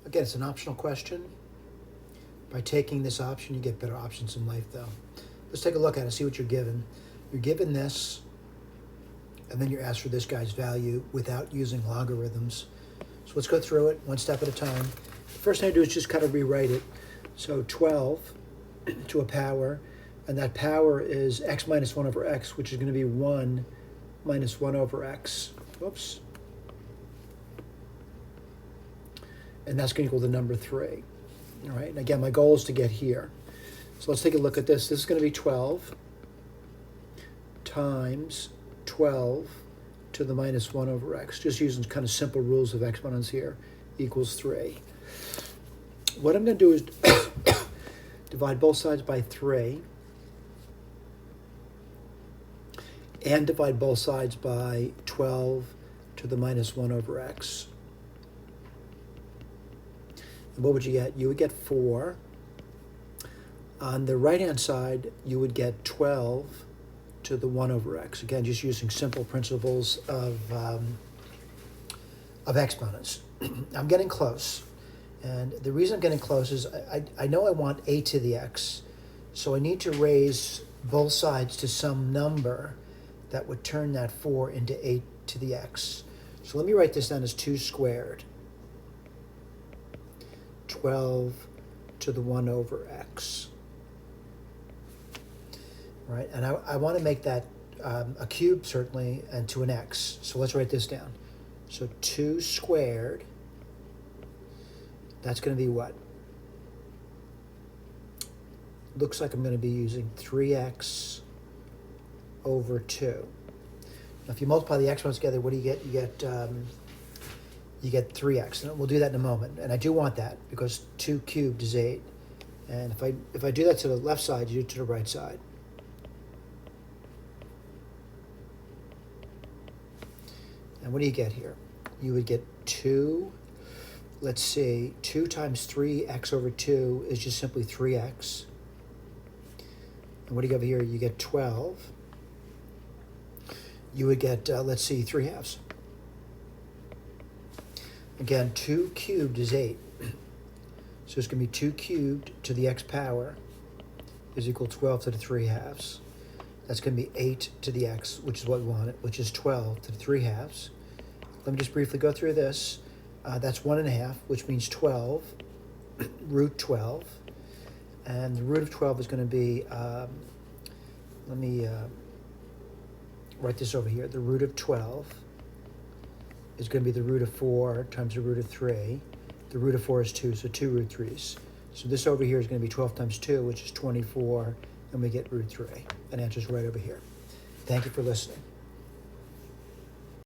Again, it's an optional question. By taking this option, you get better options in life, though. Let's take a look at it, see what you're given. You're given this, and then you're asked for this guy's value without using logarithms. So let's go through it one step at a time. The first thing I do is just kind of rewrite it. So 12 to a power, and that power is x minus 1 over x, which is going to be 1 minus 1 over x. Whoops. And that's going to equal the number 3. All right, and again, my goal is to get here. So let's take a look at this. This is going to be 12 times 12 to the minus 1 over x, just using kind of simple rules of exponents here, equals 3. What I'm going to do is divide both sides by 3 and divide both sides by 12 to the minus 1 over x. And what would you get? You would get 4. On the right-hand side, you would get 12 to the 1 over x. Again, just using simple principles of exponents. I'm getting close. And the reason I'm getting close is I know I want a to the x, so I need to raise both sides to some number that would turn that 4 into 8 to the x. So let me write this down as 2 squared. 12 to the 1 over x. Right, and I want to make that a cube, certainly, and to an x. So let's write this down. So 2 squared, that's going to be what? Looks like I'm going to be using 3x over 2. Now, if you multiply the exponents together, what do you get? You get 3x. And we'll do that in a moment. And I do want that because 2 cubed is 8. And if I do that to the left side, you do it to the right side. And what do you get here? You would get 2, let's see, 2 times 3x over 2 is just simply 3x. And what do you get over here? You get 12. You would get, let's see, 3 halves. Again, 2 cubed is 8. So it's going to be 2 cubed to the x power is equal to 12 to the 3 halves. That's going to be 8 to the x, which is what we wanted, which is 12 to the 3 halves. Let me just briefly go through this. That's 1 1/2, which means 12, root 12. And the root of 12 is going to be, let me write this over here. The root of 12 is going to be the root of 4 times the root of 3. The root of 4 is 2, so 2 root 3's. So this over here is going to be 12 times 2, which is 24, and we get root 3. That answer's right over here. Thank you for listening.